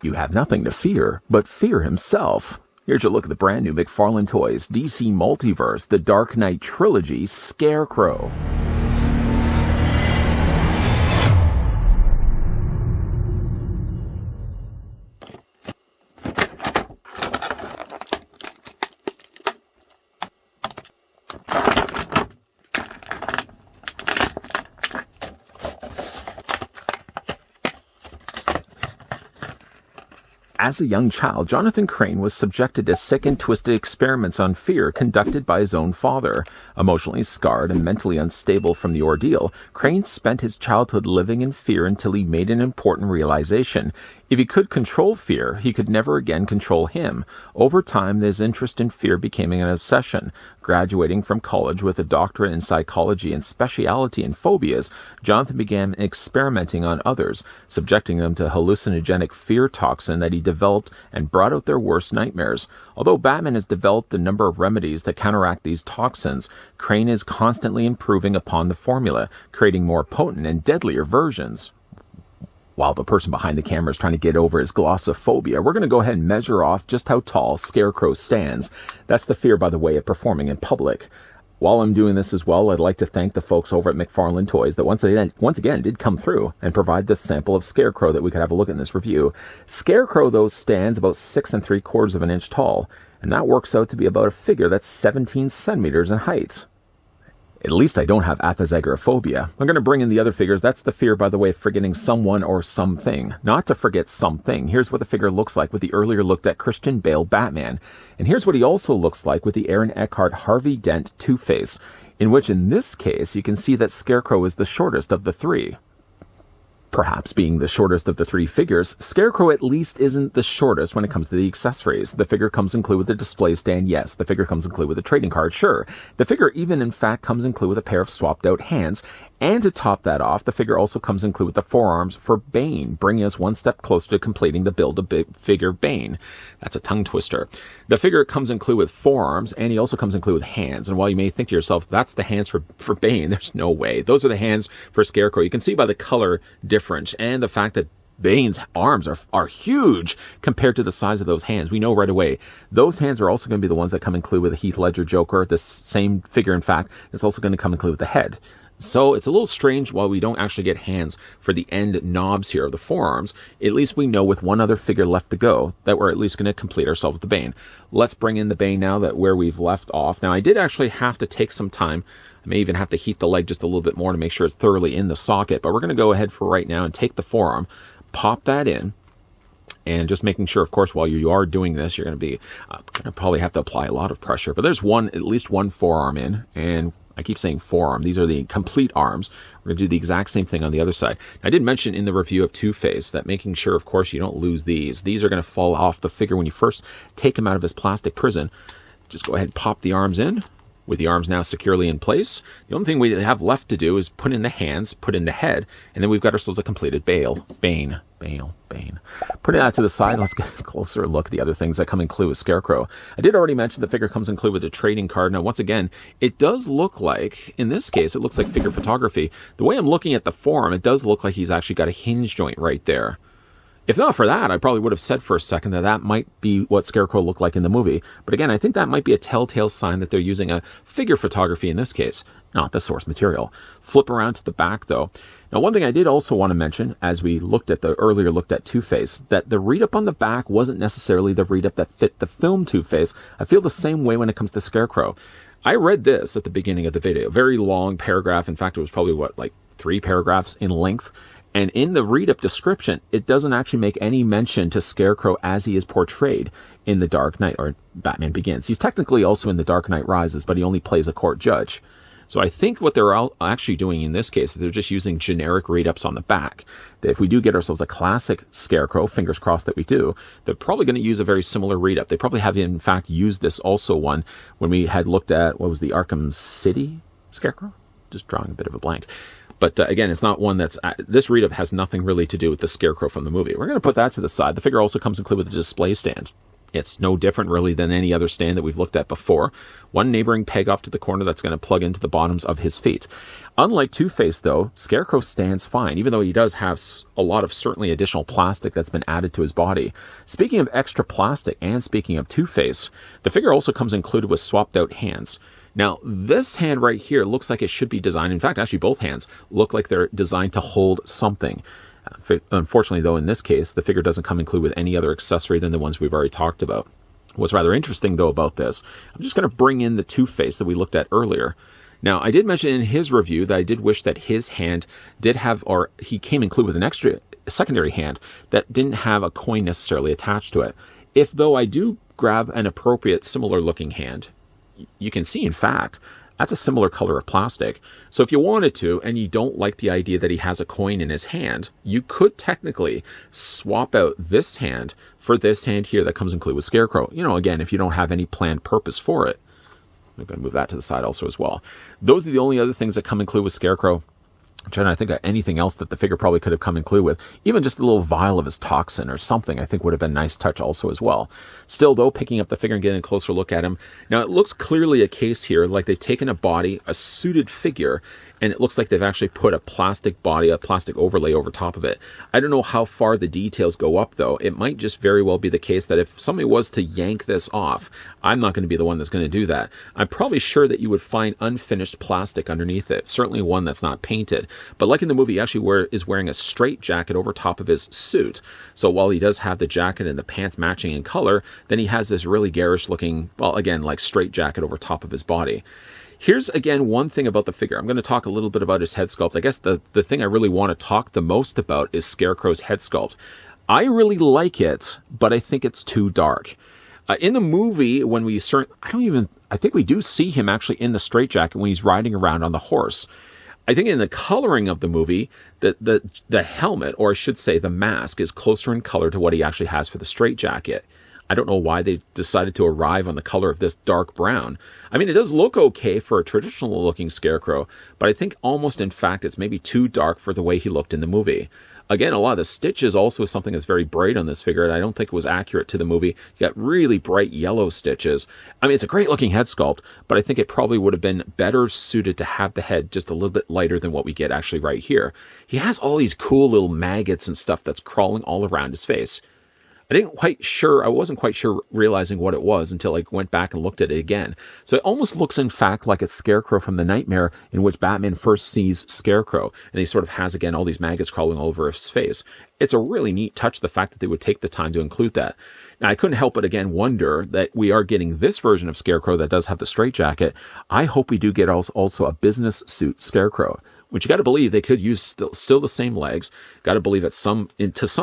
You have nothing to fear but fear himself. Here's your look at the brand new McFarlane Toys DC Multiverse, the Dark Knight Trilogy, Scarecrow. As a young child, Jonathan Crane was subjected to sick and twisted experiments on fear conducted by his own father. Emotionally scarred and mentally unstable from the ordeal, Crane spent his childhood living in fear until he made an important realization. If he could control fear, he could never again control him. Over time, his interest in fear became an obsession. Graduating from college with a doctorate in psychology and specialty in phobias, Jonathan began experimenting on others, subjecting them to hallucinogenic fear toxin that he developed and brought out their worst nightmares. Although Batman has developed a number of remedies to counteract these toxins, Crane is constantly improving upon the formula, creating more potent and deadlier versions. While the person behind the camera is trying to get over his glossophobia, we're going to go ahead and measure off just how tall Scarecrow stands. That's the fear, by the way, of performing in public. While I'm doing this as well, I'd like to thank the folks over at McFarlane Toys that once again did come through and provide this sample of Scarecrow that we could have a look at in this review. Scarecrow, though, stands about 6 3/4 of an inch tall, and that works out to be about a figure that's 17 centimeters in height. At least I don't have aphthosagorophobia. I'm going to bring in the other figures. That's the fear, by the way, of forgetting someone or something. Not to forget something. Here's what the figure looks like with the earlier looked at Christian Bale Batman. And here's what he also looks like with the Aaron Eckhart Harvey Dent Two-Face, in which in this case you can see that Scarecrow is the shortest of the three. Perhaps being the shortest of the three figures, Scarecrow at least isn't the shortest when it comes to the accessories. The figure comes included with a display stand, yes. The figure comes included with a trading card, sure. The figure even in fact comes included with a pair of swapped out hands. And to top that off, the figure also comes included with the forearms for Bane, bringing us one step closer to completing the Build-A-Figure Bane. That's a tongue twister. The figure comes included with forearms, and he also comes included with hands. And while you may think to yourself, that's the hands for Bane, there's no way. Those are the hands for Scarecrow. You can see by the color difference and the fact that Bane's arms are huge compared to the size of those hands. We know right away. Those hands are also going to be the ones that come included with the Heath Ledger Joker, this same figure, in fact, that's also going to come included with the head. So it's a little strange while we don't actually get hands for the end knobs here of the forearms. At least we know with one other figure left to go that we're at least going to complete ourselves the Bane. Let's bring in the Bane now that where we've left off. Now I did actually have to take some time. I may even have to heat the leg just a little bit more to make sure it's thoroughly in the socket. But we're going to go ahead for right now and take the forearm, pop that in. And just making sure, of course, while you are doing this, you're going to be going to probably have to apply a lot of pressure. But there's at least one forearm in, and I keep saying forearm. These are the complete arms. We're going to do the exact same thing on the other side. I did mention in the review of Two-Face that making sure, of course, you don't lose these. These are going to fall off the figure when you first take him out of his plastic prison. Just go ahead and pop the arms in. With the arms now securely in place, the only thing we have left to do is put in the hands, put in the head, and then we've got ourselves a completed Bane. Putting that to the side, let's get a closer look at the other things that come included with Scarecrow. I did already mention the figure comes included with a trading card. Now, once again, it does look like, in this case, it looks like figure photography. The way I'm looking at the forearm, it does look like he's actually got a hinge joint right there. If not for that, I probably would have said for a second that that might be what Scarecrow looked like in the movie. But again, I think that might be a telltale sign that they're using a figure photography in this case, not the source material. Flip around to the back, though. Now, one thing I did also want to mention, as we looked at Two-Face, that the read-up on the back wasn't necessarily the read-up that fit the film Two-Face. I feel the same way when it comes to Scarecrow. I read this at the beginning of the video, very long paragraph. In fact, it was probably, like 3 paragraphs in length. And in the read-up description, it doesn't actually make any mention to Scarecrow as he is portrayed in The Dark Knight, or Batman Begins. He's technically also in The Dark Knight Rises, but he only plays a court judge. So I think what they're actually doing in this case is they're just using generic read-ups on the back. That if we do get ourselves a classic Scarecrow, fingers crossed that we do, they're probably going to use a very similar read-up. They probably have, in fact, used this also one when we had looked at, what was the Arkham City Scarecrow? Just drawing a bit of a blank. But again, it's not one that's... this read-up has nothing really to do with the Scarecrow from the movie. We're going to put that to the side. The figure also comes included with a display stand. It's no different really than any other stand that we've looked at before. One neighboring peg off to the corner that's going to plug into the bottoms of his feet. Unlike Two-Face, though, Scarecrow stands fine, even though he does have a lot of certainly additional plastic that's been added to his body. Speaking of extra plastic, and speaking of Two-Face, the figure also comes included with swapped-out hands. Now, this hand right here looks like it should be designed, in fact, actually both hands look like they're designed to hold something. Unfortunately, though, in this case, the figure doesn't come included with any other accessory than the ones we've already talked about. What's rather interesting, though, about this, I'm just going to bring in the Two-Face that we looked at earlier. Now, I did mention in his review that I did wish that his hand did have, or he came included with an extra secondary hand that didn't have a coin necessarily attached to it. If, though, I do grab an appropriate similar looking hand, you can see, in fact, that's a similar color of plastic. So if you wanted to, and you don't like the idea that he has a coin in his hand, you could technically swap out this hand for this hand here that comes included with Scarecrow. You know, again, if you don't have any planned purpose for it. I'm going to move that to the side also as well. Those are the only other things that come included with Scarecrow. I'm trying to think of anything else that the figure probably could have come included with. Even just a little vial of his toxin or something I think would have been a nice touch also as well. Still, though, picking up the figure and getting a closer look at him. Now, it looks clearly a case here, like they've taken a body, a suited figure, and it looks like they've actually put a plastic body, a plastic overlay over top of it. I don't know how far the details go up, though. It might just very well be the case that if somebody was to yank this off, I'm not going to be the one that's going to do that. I'm probably sure that you would find unfinished plastic underneath it, certainly one that's not painted. But like in the movie, he actually is wearing a straight jacket over top of his suit. So while he does have the jacket and the pants matching in color, then he has this really garish looking, well, again, like straight jacket over top of his body. Here's, again, one thing about the figure. I'm going to talk a little bit about his head sculpt. I guess the thing I really want to talk the most about is Scarecrow's head sculpt. I really like it, but I think it's too dark. In the movie, when I think we do see him actually in the straitjacket when he's riding around on the horse. I think in the coloring of the movie, the helmet, or I should say the mask, is closer in color to what he actually has for the straitjacket. I don't know why they decided to arrive on the color of this dark brown. I mean, it does look okay for a traditional looking Scarecrow, but I think almost in fact it's maybe too dark for the way he looked in the movie. Again, a lot of the stitches also something that's very bright on this figure, and I don't think it was accurate to the movie. You got really bright yellow stitches. I mean, it's a great looking head sculpt, but I think it probably would have been better suited to have the head just a little bit lighter than what we get actually right here. He has all these cool little maggots and stuff that's crawling all around his face. I wasn't quite sure realizing what it was until I went back and looked at it again. So it almost looks, in fact, like it's Scarecrow from the nightmare in which Batman first sees Scarecrow. And he sort of has, again, all these maggots crawling all over his face. It's a really neat touch, the fact that they would take the time to include that. Now, I couldn't help but, again, wonder that we are getting this version of Scarecrow that does have the straitjacket. I hope we do get also a business suit Scarecrow. Which you got to believe they could use still the same legs. Got to believe to some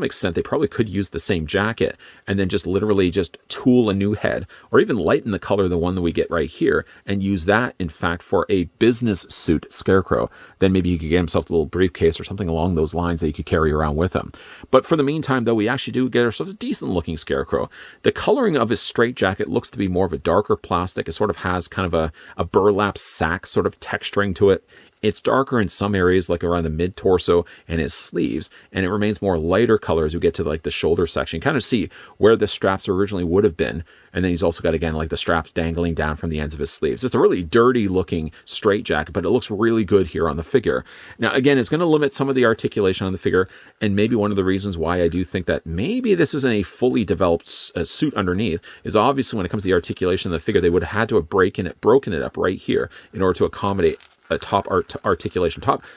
extent they probably could use the same jacket and then just literally just tool a new head, or even lighten the color of the one that we get right here and use that in fact for a business suit Scarecrow. Then maybe he could get himself a little briefcase or something along those lines that he could carry around with him. But for the meantime, though, we actually do get ourselves a decent looking Scarecrow. The coloring of his straitjacket looks to be more of a darker plastic. It sort of has kind of a burlap sack sort of texturing to it. It's darker in some areas, like around the mid-torso and his sleeves, and it remains more lighter color as we get to like the shoulder section. You kind of see where the straps originally would have been, and then he's also got, again, like the straps dangling down from the ends of his sleeves. It's a really dirty-looking straitjacket, but it looks really good here on the figure. Now, again, it's going to limit some of the articulation on the figure, and maybe one of the reasons why I do think that maybe this isn't a fully developed suit underneath is obviously when it comes to the articulation of the figure, they would have had to have broken it up right here in order to accommodate a top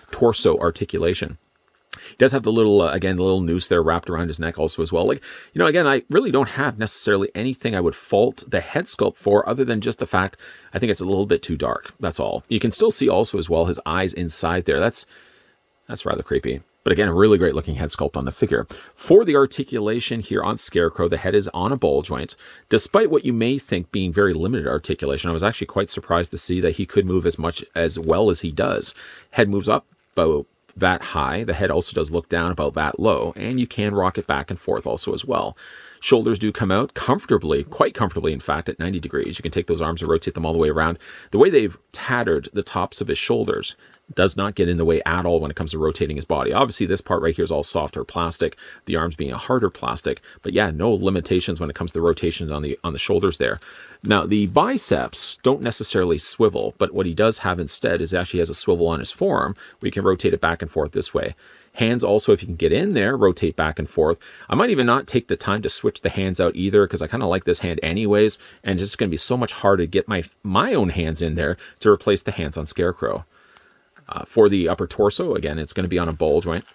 torso articulation. He does have the little, again, the little noose there wrapped around his neck also as well. Like, you know, again, I really don't have necessarily anything I would fault the head sculpt for other than just the fact I think it's a little bit too dark. That's all. You can still see also as well his eyes inside there. That's rather creepy. But again, a really great looking head sculpt on the figure. For the articulation here on Scarecrow, the head is on a ball joint. Despite what you may think being very limited articulation, I was actually quite surprised to see that he could move as well as he does. Head moves up about that high. The head also does look down about that low, and you can rock it back and forth also as well. Shoulders do come out comfortably, quite comfortably, in fact, at 90 degrees. You can take those arms and rotate them all the way around. The way they've tattered the tops of his shoulders does not get in the way at all when it comes to rotating his body. Obviously, this part right here is all softer plastic, the arms being a harder plastic, but yeah, no limitations when it comes to the rotations on the shoulders there. Now, the biceps don't necessarily swivel, but what he does have instead is actually has a swivel on his forearm where you can rotate it back and forth this way. Hands also, if you can get in there, rotate back and forth. I might even not take the time to switch the hands out either, because I kind of like this hand anyways, and it's just going to be so much harder to get my own hands in there to replace the hands on Scarecrow. For the upper torso, again, it's going to be on a ball joint.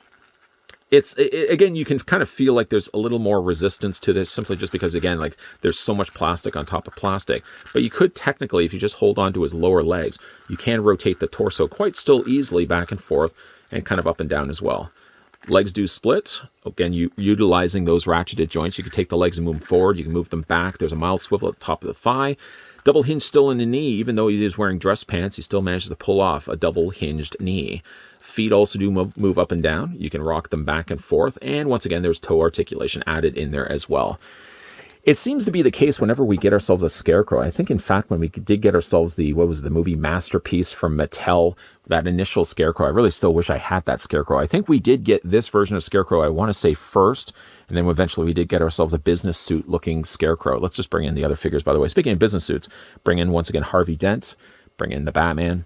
Again, you can kind of feel like there's a little more resistance to this simply just because, again, like there's so much plastic on top of plastic. But you could technically, if you just hold on to his lower legs, you can rotate the torso quite still easily back and forth and kind of up and down as well. Legs do split. Again, utilizing those ratcheted joints, you can take the legs and move them forward. You can move them back. There's a mild swivel at the top of the thigh. Double hinge still in the knee. Even though he is wearing dress pants, he still manages to pull off a double hinged knee. Feet also do move up and down. You can rock them back and forth. And once again, there's toe articulation added in there as well. It seems to be the case whenever we get ourselves a Scarecrow. I think, in fact, when we did get ourselves the movie Masterpiece from Mattel, that initial Scarecrow, I really still wish I had that Scarecrow. I think we did get this version of Scarecrow, I want to say first, and then eventually we did get ourselves a business suit looking Scarecrow. Let's just bring in the other figures, by the way. Speaking of business suits, bring in, once again, Harvey Dent, bring in the Batman.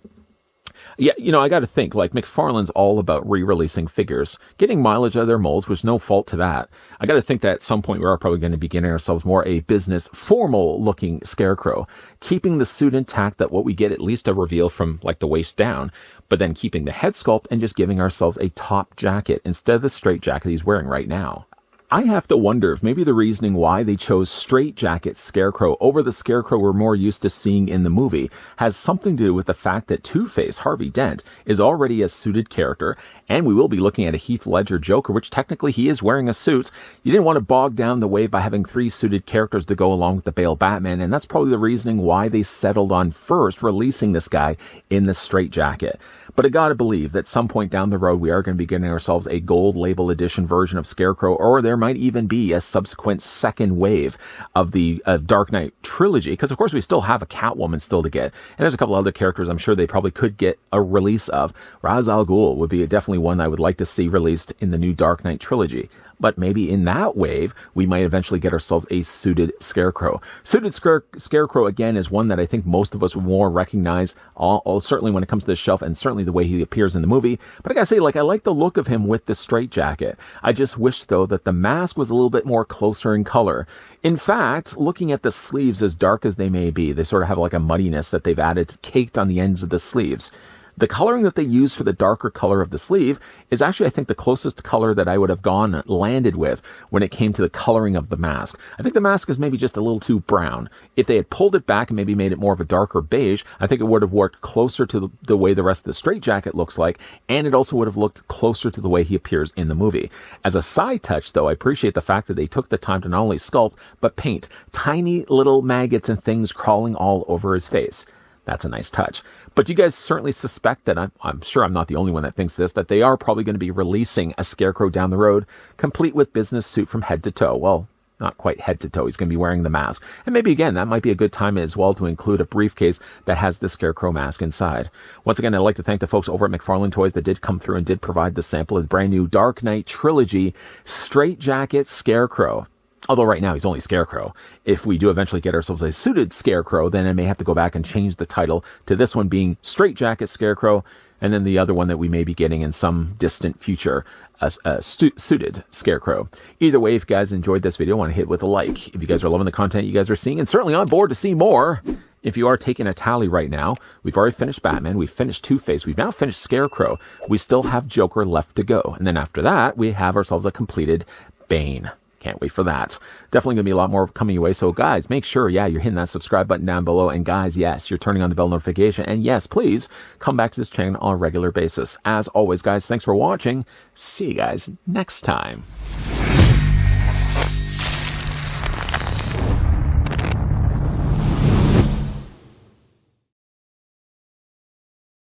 Yeah, I got to think, like, McFarlane's all about re-releasing figures, getting mileage out of their molds, which no fault to that. I got to think that at some point we are probably going to be getting ourselves more a business, formal-looking Scarecrow, keeping the suit intact, that what we get at least a reveal from, like, the waist down, but then keeping the head sculpt and just giving ourselves a top jacket instead of the straight jacket he's wearing right now. I have to wonder if maybe the reasoning why they chose straight jacket Scarecrow over the Scarecrow we're more used to seeing in the movie has something to do with the fact that Two-Face, Harvey Dent, is already a suited character, and we will be looking at a Heath Ledger Joker, which technically he is wearing a suit. You didn't want to bog down the wave by having 3 suited characters to go along with the Bale Batman, and that's probably the reasoning why they settled on first releasing this guy in the straight jacket. But I gotta believe that some point down the road we are going to be getting ourselves a gold label edition version of Scarecrow, or there might even be a subsequent second wave of the Dark Knight trilogy, because of course we still have a Catwoman still to get, and there's a couple other characters I'm sure they probably could get a release of. Ra's al Ghul would be definitely one I would like to see released in the new Dark Knight trilogy. But maybe in that wave, we might eventually get ourselves a suited Scarecrow. Suited Scarecrow, again, is one that I think most of us would more recognize, certainly when it comes to the shelf, and certainly the way he appears in the movie. But I gotta say, like, I like the look of him with the straitjacket. I just wish, though, that the mask was a little bit more closer in color. In fact, looking at the sleeves, as dark as they may be, they sort of have like a muddiness that they've added, caked on the ends of the sleeves. The coloring that they use for the darker color of the sleeve is actually, I think, the closest color that I would have landed with when it came to the coloring of the mask. I think the mask is maybe just a little too brown. If they had pulled it back and maybe made it more of a darker beige, I think it would have worked closer to the way the rest of the straitjacket looks like, and it also would have looked closer to the way he appears in the movie. As a side touch, though, I appreciate the fact that they took the time to not only sculpt, but paint tiny little maggots and things crawling all over his face. That's a nice touch. But you guys certainly suspect that, I'm sure I'm not the only one that thinks this, that they are probably going to be releasing a Scarecrow down the road, complete with business suit from head to toe. Well, not quite head to toe. He's going to be wearing the mask. And maybe, again, that might be a good time as well to include a briefcase that has the Scarecrow mask inside. Once again, I'd like to thank the folks over at McFarlane Toys that did come through and did provide the sample of the brand new Dark Knight Trilogy straitjacket Scarecrow. Although right now he's only Scarecrow. If we do eventually get ourselves a suited Scarecrow, then I may have to go back and change the title to this one being Straitjacket Scarecrow, and then the other one that we may be getting in some distant future, a suited Scarecrow. Either way, if you guys enjoyed this video, I want to hit with a like. If you guys are loving the content you guys are seeing, and certainly on board to see more, if you are taking a tally right now, we've already finished Batman, we've finished Two-Face, we've now finished Scarecrow, we still have Joker left to go. And then after that, we have ourselves a completed Bane. Can't wait for that. Definitely going to be a lot more coming your way. So guys, make sure, you're hitting that subscribe button down below. And guys, yes, you're turning on the bell notification. And yes, please come back to this channel on a regular basis. As always, guys, thanks for watching. See you guys next time.